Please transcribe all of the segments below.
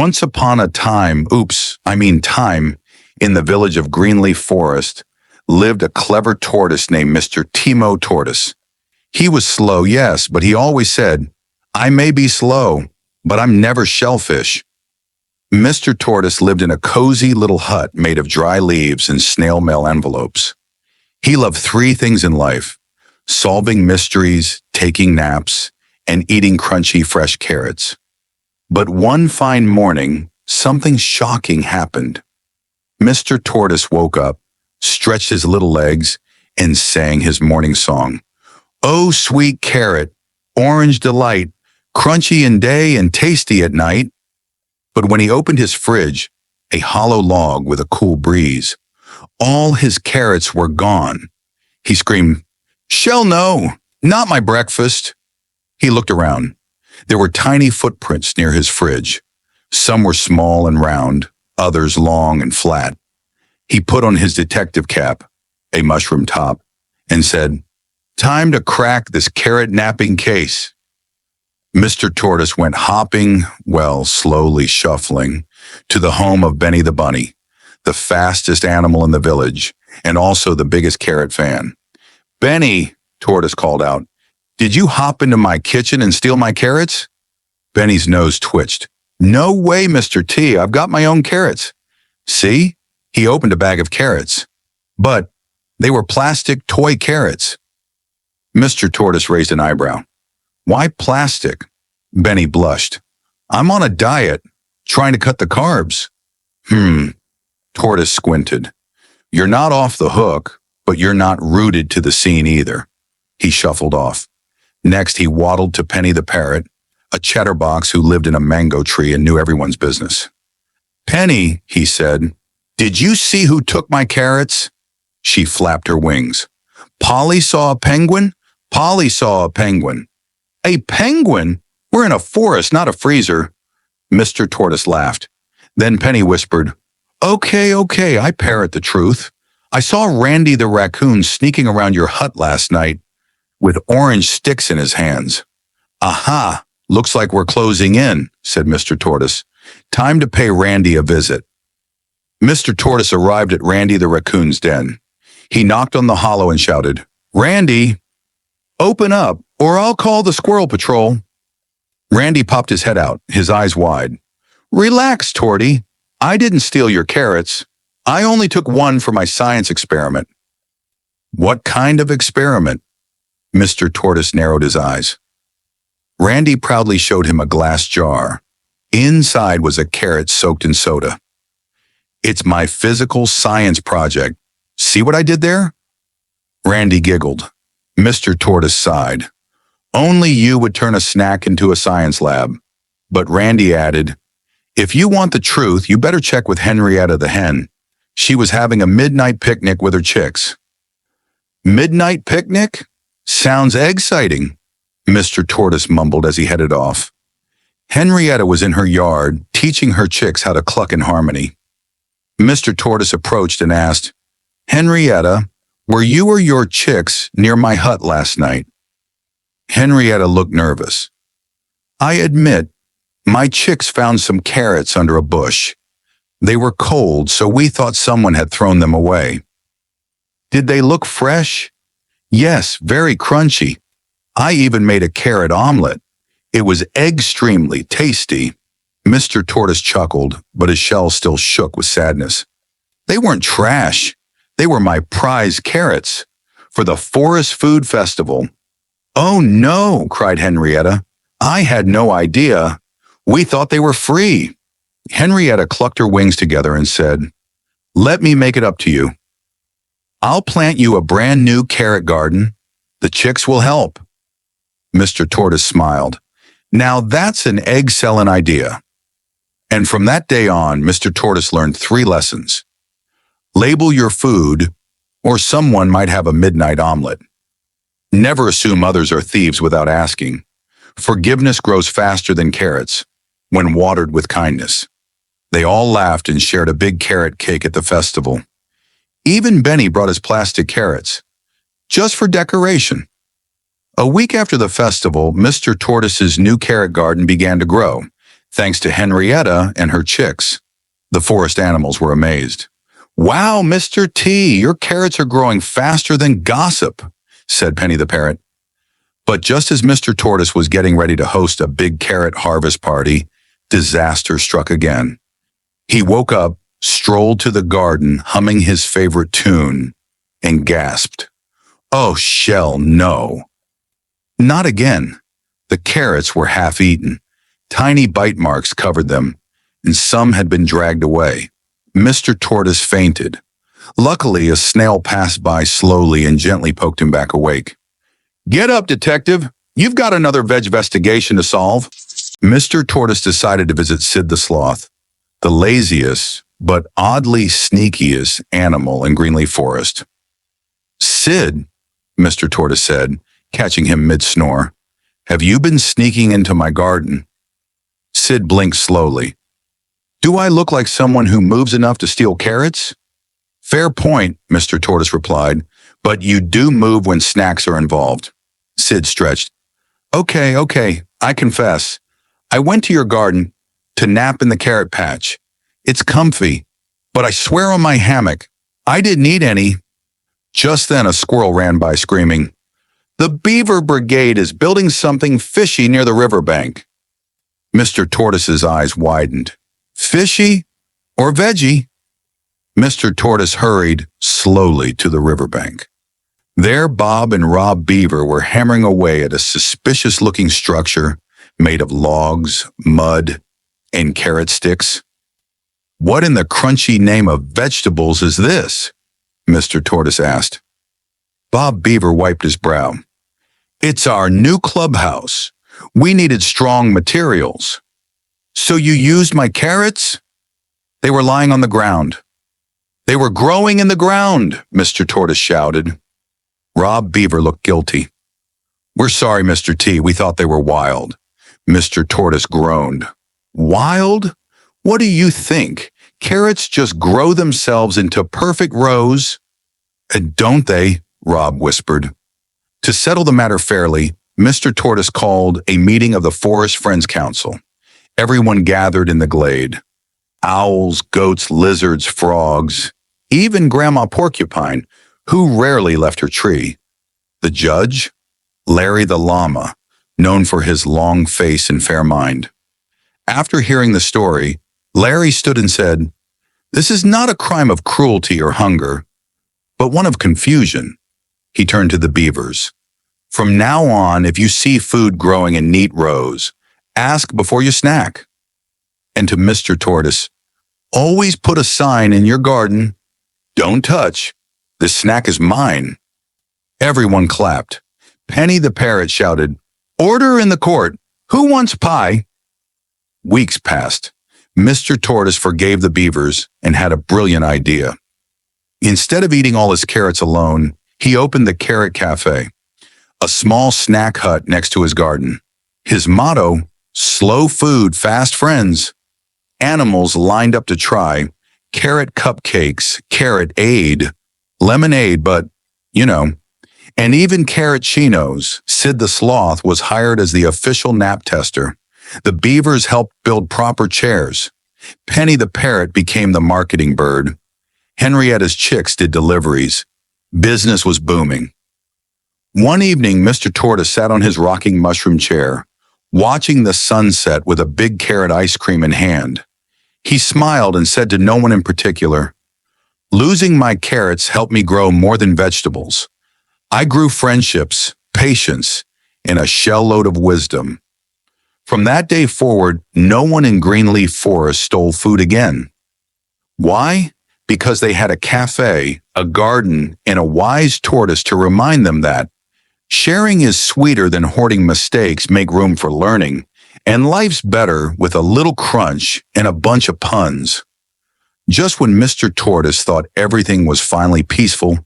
Once upon a time, time, in the village of Greenleaf Forest, lived a clever tortoise named Mr. Timo Tortoise. He was slow, yes, but he always said, "I may be slow, but I'm never shellfish." Mr. Tortoise lived in a cozy little hut made of dry leaves and snail mail envelopes. He loved three things in life: solving mysteries, taking naps, and eating crunchy fresh carrots. But one fine morning, something shocking happened. Mr. Tortoise woke up, stretched his little legs, and sang his morning song. "Oh, sweet carrot, orange delight, crunchy in day and tasty at night." But when he opened his fridge, a hollow log with a cool breeze, all his carrots were gone. He screamed, "Shell no, not my breakfast." He looked around. There were tiny footprints near his fridge. Some were small and round, others long and flat. He put on his detective cap, a mushroom top, and said, "Time to crack this carrot napping case." Mr. Tortoise went hopping, slowly shuffling, to the home of Benny the bunny, the fastest animal in the village, and also the biggest carrot fan. "Benny," Tortoise called out, "did you hop into my kitchen and steal my carrots?" Benny's nose twitched. "No way, Mr. T, I've got my own carrots." "See?" He opened a bag of carrots. But they were plastic toy carrots. Mr. Tortoise raised an eyebrow. "Why plastic?" Benny blushed. "I'm on a diet, trying to cut the carbs." Tortoise squinted. "You're not off the hook, but you're not rooted to the scene either." He shuffled off. Next, he waddled to Penny the parrot, a chatterbox who lived in a mango tree and knew everyone's business. "Penny," he said, "did you see who took my carrots?" She flapped her wings. "Polly saw a penguin? Polly saw a penguin." "A penguin? We're in a forest, not a freezer." Mr. Tortoise laughed. Then Penny whispered, Okay, I parrot the truth. I saw Randy the raccoon sneaking around your hut last night with orange sticks in his hands." "Aha, looks like we're closing in," said Mr. Tortoise. "Time to pay Randy a visit." Mr. Tortoise arrived at Randy the raccoon's den. He knocked on the hollow and shouted, "Randy, open up, or I'll call the squirrel patrol." Randy popped his head out, his eyes wide. "Relax, Torty. I didn't steal your carrots. I only took one for my science experiment." "What kind of experiment?" Mr. Tortoise narrowed his eyes. Randy proudly showed him a glass jar. Inside was a carrot soaked in soda. "It's my physical science project. See what I did there?" Randy giggled. Mr. Tortoise sighed. "Only you would turn a snack into a science lab." But Randy added, "If you want the truth, you better check with Henrietta the hen. She was having a midnight picnic with her chicks." "Midnight picnic? Sounds exciting," Mr. Tortoise mumbled as he headed off. Henrietta was in her yard, teaching her chicks how to cluck in harmony. Mr. Tortoise approached and asked, "Henrietta, were you or your chicks near my hut last night?" Henrietta looked nervous. "I admit, my chicks found some carrots under a bush. They were cold, so we thought someone had thrown them away." "Did they look fresh?" "Yes, very crunchy. I even made a carrot omelet. It was extremely tasty." Mr. Tortoise chuckled, but his shell still shook with sadness. "They weren't trash. They were my prize carrots for the Forest Food Festival." "Oh no," cried Henrietta. "I had no idea. We thought they were free." Henrietta clucked her wings together and said, "Let me make it up to you. I'll plant you a brand new carrot garden. The chicks will help." Mr. Tortoise smiled. "Now that's an egg-selling idea." And from that day on, Mr. Tortoise learned 3 lessons. Label your food, or someone might have a midnight omelet. Never assume others are thieves without asking. Forgiveness grows faster than carrots, when watered with kindness. They all laughed and shared a big carrot cake at the festival. Even Benny brought his plastic carrots, just for decoration. A week after the festival, Mr. Tortoise's new carrot garden began to grow. thanks to Henrietta and her chicks. The forest animals were amazed. Wow, Mr. T, your carrots are growing faster than gossip, said Penny the parrot. But just as Mr. Tortoise was getting ready to host a big carrot harvest party, disaster struck again. He woke up, strolled to the garden, humming his favorite tune, and gasped, "Oh, Shell, no." Not again. The carrots were half-eaten. Tiny bite marks covered them, and some had been dragged away. Mr. Tortoise fainted. Luckily, a snail passed by slowly and gently poked him back awake. "Get up, detective. You've got another veg-vestigation to solve." Mr. Tortoise decided to visit Sid the Sloth, the laziest but oddly sneakiest animal in Greenleaf Forest. "Sid," Mr. Tortoise said, catching him mid-snore, "have you been sneaking into my garden?" Sid blinked slowly. "Do I look like someone who moves enough to steal carrots?" "Fair point," Mr. Tortoise replied, "but you do move when snacks are involved." Sid stretched. Okay, I confess. I went to your garden to nap in the carrot patch. It's comfy, but I swear on my hammock, I didn't eat any." Just then a squirrel ran by screaming, "The beaver brigade is building something fishy near the riverbank." Mr. Tortoise's eyes widened. "Fishy or veggie?" Mr. Tortoise hurried slowly to the riverbank. There Bob and Rob Beaver were hammering away at a suspicious-looking structure made of logs, mud, and carrot sticks. "What in the crunchy name of vegetables is this?" Mr. Tortoise asked. Bob Beaver wiped his brow. "It's our new clubhouse. We needed strong materials." "So you used my carrots?" "They were lying on the ground." "They were growing in the ground," Mr. Tortoise shouted. Rob Beaver looked guilty. "We're sorry, Mr. T. We thought they were wild." Mr. Tortoise groaned. "Wild? What do you think? Carrots just grow themselves into perfect rows." "Don't they?" Rob whispered. To settle the matter fairly, Mr. Tortoise called a meeting of the Forest Friends Council. Everyone gathered in the glade. Owls, goats, lizards, frogs, even Grandma Porcupine, who rarely left her tree. The judge, Larry the llama, known for his long face and fair mind. After hearing the story, Larry stood and said, "This is not a crime of cruelty or hunger, but one of confusion." He turned to the beavers. "From now on, if you see food growing in neat rows, ask before you snack." And to Mr. Tortoise, "Always put a sign in your garden. Don't touch. This snack is mine." Everyone clapped. Penny the parrot shouted, "Order in the court. Who wants pie?" Weeks passed. Mr. Tortoise forgave the beavers and had a brilliant idea. Instead of eating all his carrots alone, he opened the Carrot Café, a small snack hut next to his garden. His motto, "Slow food, fast friends." Animals lined up to try carrot cupcakes, carrot aid, lemonade, but, and even carrot chinos. Sid the Sloth was hired as the official nap tester. The beavers helped build proper chairs. Penny the parrot became the marketing bird. Henrietta's chicks did deliveries. Business was booming. One evening, Mr. Tortoise sat on his rocking mushroom chair, watching the sunset with a big carrot ice cream in hand. He smiled and said to no one in particular, "Losing my carrots helped me grow more than vegetables. I grew friendships, patience, and a shell-load of wisdom." From that day forward, no one in Greenleaf Forest stole food again. Why? Because they had a cafe, a garden, and a wise tortoise to remind them that sharing is sweeter than hoarding mistakes. Make room for learning, and life's better with a little crunch and a bunch of puns. Just when Mr. Tortoise thought everything was finally peaceful,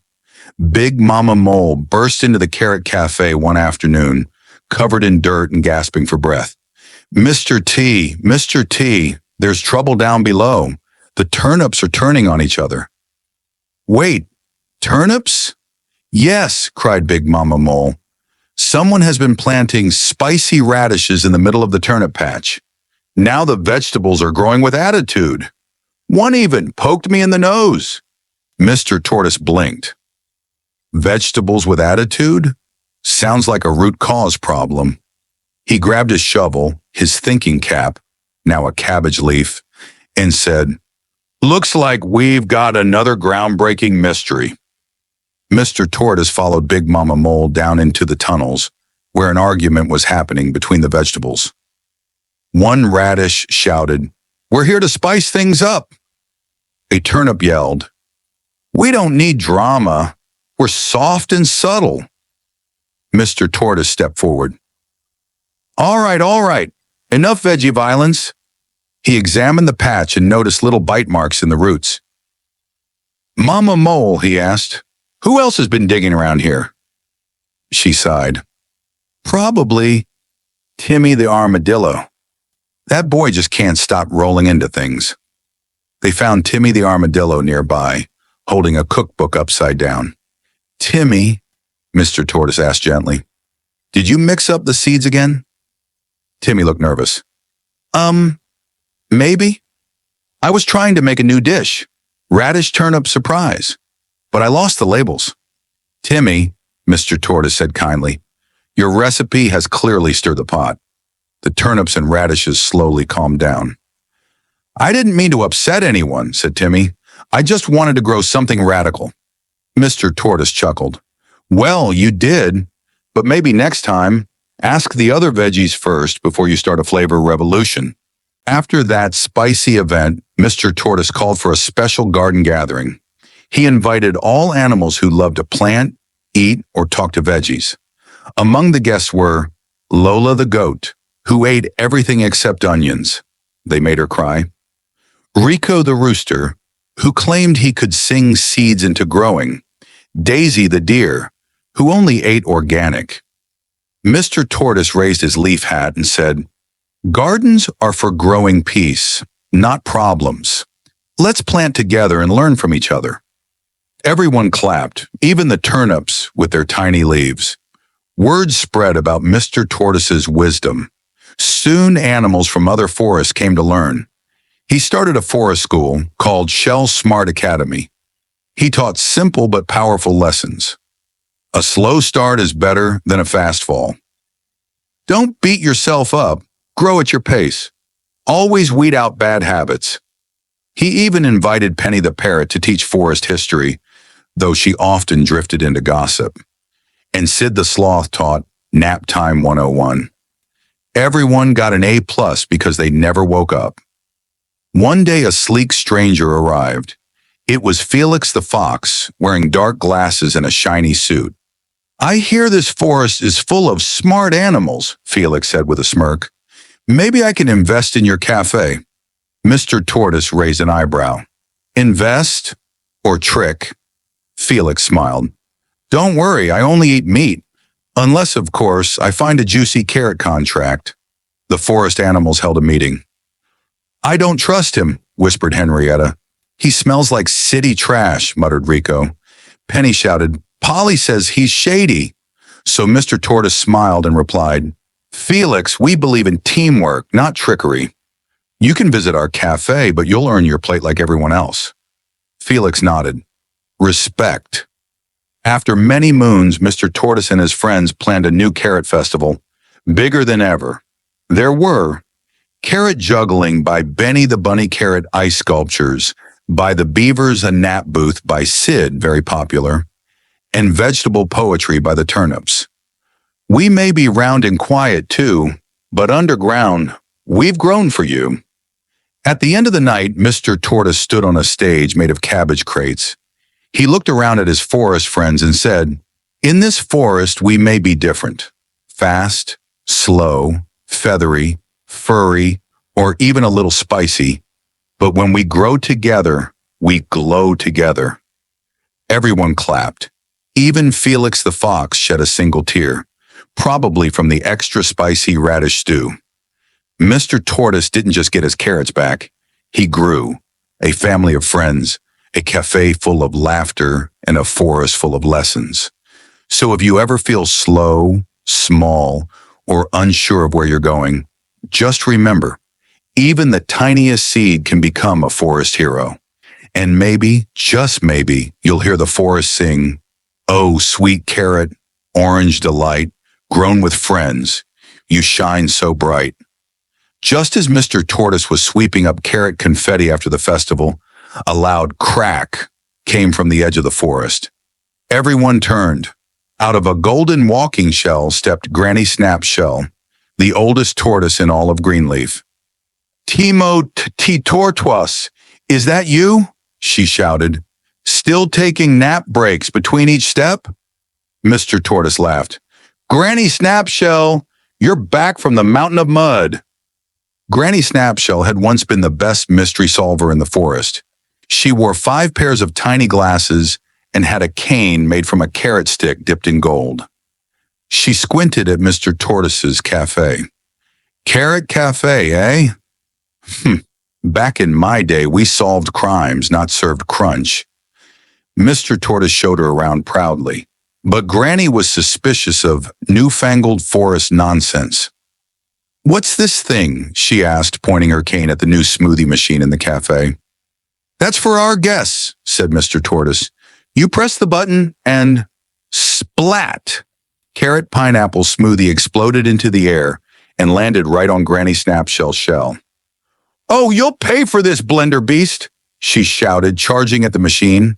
Big Mama Mole burst into the Carrot Cafe one afternoon, covered in dirt and gasping for breath. Mr. T, there's trouble down below. The turnips are turning on each other." "Wait, turnips?" "Yes," cried Big Mama Mole. "Someone has been planting spicy radishes in the middle of the turnip patch." Now the vegetables are growing with attitude. One even poked me in the nose. Mr. Tortoise blinked. Vegetables with attitude? Sounds like a root cause problem. He grabbed his shovel, his thinking cap, now a cabbage leaf, and said, "Looks like we've got another groundbreaking mystery." Mr. Tortoise followed Big Mama Mole down into the tunnels, where an argument was happening between the vegetables. One radish shouted, "We're here to spice things up." A turnip yelled, "We don't need drama. We're soft and subtle." Mr. Tortoise stepped forward. All right. Enough veggie violence." He examined the patch and noticed little bite marks in the roots. "Mama Mole," he asked, "who else has been digging around here?" She sighed. "Probably Timmy the armadillo. That boy just can't stop rolling into things." They found Timmy the armadillo nearby, holding a cookbook upside down. "Timmy," Mr. Tortoise asked gently, "did you mix up the seeds again?" Timmy looked nervous. Maybe. I was trying to make a new dish, radish turnip surprise, but I lost the labels." "Timmy," Mr. Tortoise said kindly, "your recipe has clearly stirred the pot." The turnips and radishes slowly calmed down. "I didn't mean to upset anyone," said Timmy. "I just wanted to grow something radical." Mr. Tortoise chuckled. "Well, you did, but maybe next time, ask the other veggies first before you start a flavor revolution." After that spicy event, Mr. Tortoise called for a special garden gathering. He invited all animals who loved to plant, eat, or talk to veggies. Among the guests were Lola the goat, who ate everything except onions. They made her cry. Rico the rooster, who claimed he could sing seeds into growing. Daisy the deer, who only ate organic. Mr. Tortoise raised his leaf hat and said, "Gardens are for growing peace, not problems. Let's plant together and learn from each other." Everyone clapped, even the turnips with their tiny leaves. Word spread about Mr. Tortoise's wisdom. Soon animals from other forests came to learn. He started a forest school called Shell Smart Academy. He taught simple but powerful lessons. A slow start is better than a fast fall. Don't beat yourself up. Grow at your pace. Always weed out bad habits. He even invited Penny the parrot to teach forest history, though she often drifted into gossip. And Sid the sloth taught Nap Time 101. Everyone got an A+ because they never woke up. One day a sleek stranger arrived. It was Felix the fox, wearing dark glasses and a shiny suit. "I hear this forest is full of smart animals," Felix said with a smirk. "Maybe I can invest in your café." Mr. Tortoise raised an eyebrow. "Invest or trick?" Felix smiled. "Don't worry, I only eat meat. Unless, of course, I find a juicy carrot contract." The forest animals held a meeting. "I don't trust him," whispered Henrietta. "He smells like city trash," muttered Rico. Penny shouted, "Polly says he's shady." So Mr. Tortoise smiled and replied, "Felix, we believe in teamwork, not trickery. You can visit our cafe, but you'll earn your plate like everyone else." Felix nodded. Respect. After many moons, Mr. Tortoise and his friends planned a new carrot festival, bigger than ever. There were carrot juggling by Benny the Bunny Carrot ice sculptures, by the Beavers a Nap booth by Sid, very popular, and vegetable poetry by the turnips. We may be round and quiet too, but underground, we've grown for you. At the end of the night, Mr. Tortoise stood on a stage made of cabbage crates. He looked around at his forest friends and said, "In this forest, we may be different. Fast, slow, feathery, furry, or even a little spicy. But when we grow together, we glow together." Everyone clapped. Even Felix the fox shed a single tear, probably from the extra spicy radish stew. Mr. Tortoise didn't just get his carrots back. He grew. A family of friends, a cafe full of laughter, and a forest full of lessons. So if you ever feel slow, small, or unsure of where you're going, just remember, Even the tiniest seed can become a forest hero. And maybe, just maybe, you'll hear the forest sing, "Oh, sweet carrot, orange delight, grown with friends, you shine so bright." Just as Mr. Tortoise was sweeping up carrot confetti after the festival, a loud crack came from the edge of the forest. Everyone turned. Out of a golden walking shell stepped Granny Snapshell, the oldest tortoise in all of Greenleaf. "Timo T. Tortoise, is that you?" she shouted. "Still taking nap breaks between each step?" Mr. Tortoise laughed. "Granny Snapshell, you're back from the mountain of mud." Granny Snapshell had once been the best mystery solver in the forest. She wore 5 pairs of tiny glasses and had a cane made from a carrot stick dipped in gold. She squinted at Mr. Tortoise's café. "Carrot Cafe, eh? Back in my day, we solved crimes, not served crunch." Mr. Tortoise showed her around proudly, but Granny was suspicious of newfangled forest nonsense. "What's this thing?" she asked, pointing her cane at the new smoothie machine in the cafe. "That's for our guests," said Mr. Tortoise. "You press the button and splat!" Carrot pineapple smoothie exploded into the air and landed right on Granny Snapshell's shell. "Oh, you'll pay for this, blender beast!" she shouted, charging at the machine.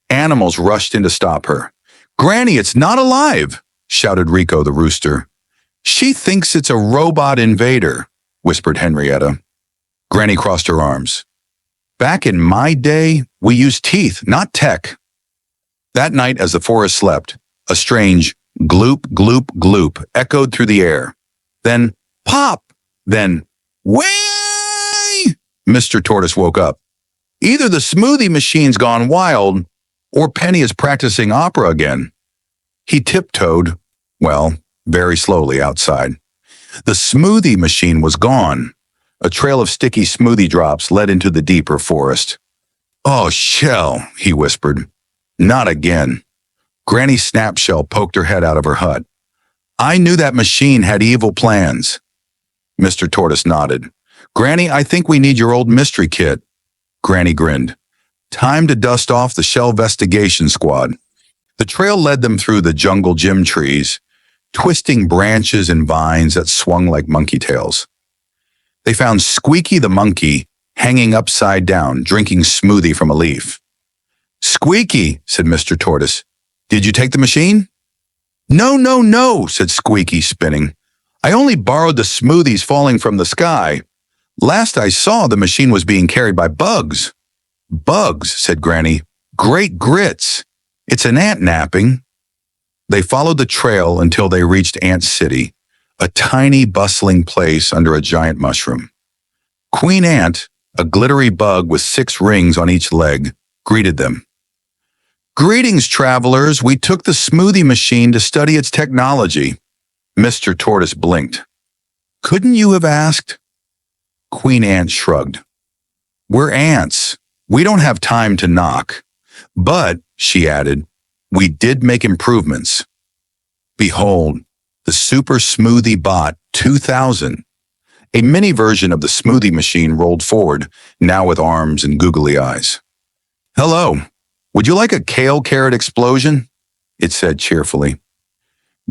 Animals rushed in to stop her. "Granny, it's not alive!" shouted Rico the rooster. "She thinks it's a robot invader," whispered Henrietta. Granny crossed her arms. "Back in my day, we used teeth, not tech." That night, as the forest slept, a strange gloop, gloop, gloop echoed through the air. Then pop! Then way! Mr. Tortoise woke up. Either the smoothie machine's gone wild, or Penny is practicing opera again. He tiptoed, well, very slowly outside. The smoothie machine was gone. A trail of sticky smoothie drops led into the deeper forest. "Oh, Shell," he whispered. "Not again." Granny Snapshell poked her head out of her hut. "I knew that machine had evil plans." Mr. Tortoise nodded. "Granny, I think we need your old mystery kit." Granny grinned. "Time to dust off the Shellvestigation Squad." The trail led them through the jungle gym trees, twisting branches and vines that swung like monkey tails. They found Squeaky the monkey hanging upside down, drinking smoothie from a leaf. "Squeaky," said Mr. Tortoise, "did you take the machine?" "No, no, no," said Squeaky, spinning. "I only borrowed the smoothies falling from the sky. Last I saw, the machine was being carried by bugs." "Bugs," said Granny. "Great grits. It's an ant napping." They followed the trail until they reached Ant City, a tiny, bustling place under a giant mushroom. Queen Ant, a glittery bug with 6 rings on each leg, greeted them. "Greetings, travelers. We took the smoothie machine to study its technology." Mr. Tortoise blinked. "Couldn't you have asked?" Queen Ant shrugged. "We're ants. We don't have time to knock. But," she added, "we did make improvements. Behold, the Super Smoothie Bot 2000. A mini version of the smoothie machine rolled forward, now with arms and googly eyes. "Hello. Would you like a kale carrot explosion?" it said cheerfully.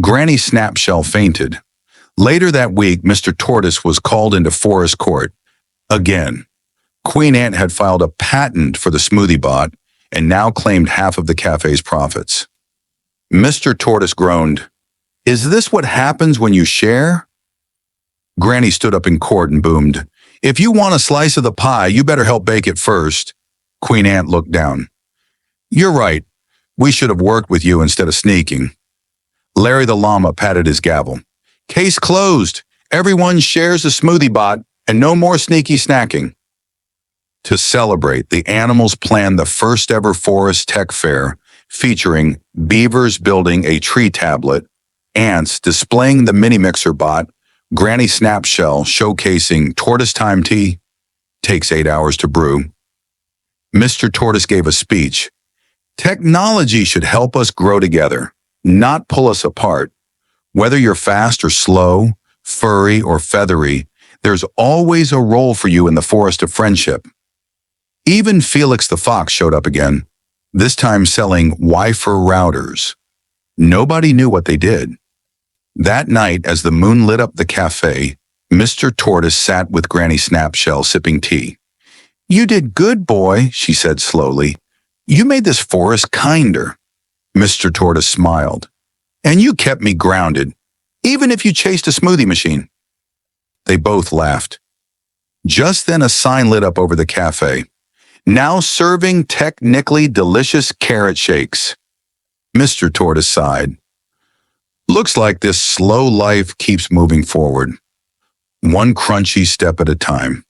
Granny Snapshell fainted. Later that week, Mr. Tortoise was called into forest court. Again, Queen Ant had filed a patent for the smoothie bot and now claimed half of the cafe's profits. Mr. Tortoise groaned. "Is this what happens when you share?" Granny stood up in court and boomed, "If you want a slice of the pie, you better help bake it first." Queen Ant looked down. "You're right. We should have worked with you instead of sneaking." Larry the llama patted his gavel. "Case closed. Everyone shares the smoothie bot and no more sneaky snacking." To celebrate, the animals planned the first ever forest tech fair featuring beavers building a tree tablet, ants displaying the mini mixer bot, Granny Snapshell showcasing tortoise time tea, takes 8 hours to brew. Mr. Tortoise gave a speech. "Technology should help us grow together, not pull us apart. Whether you're fast or slow, furry or feathery, There's always a role for you in the forest of friendship. Even Felix the fox showed up again, this time selling Wi-Fi routers. Nobody knew what they did. That night, as the moon lit up the café, Mr. Tortoise sat with Granny Snapshell sipping tea. "You did good, boy," she said slowly. "You made this forest kinder." Mr. Tortoise smiled. "And you kept me grounded, even if you chased a smoothie machine." They both laughed. Just then a sign lit up over the cafe. "Now serving technically delicious carrot shakes." Mr. Tortoise sighed. "Looks like this slow life keeps moving forward, one crunchy step at a time."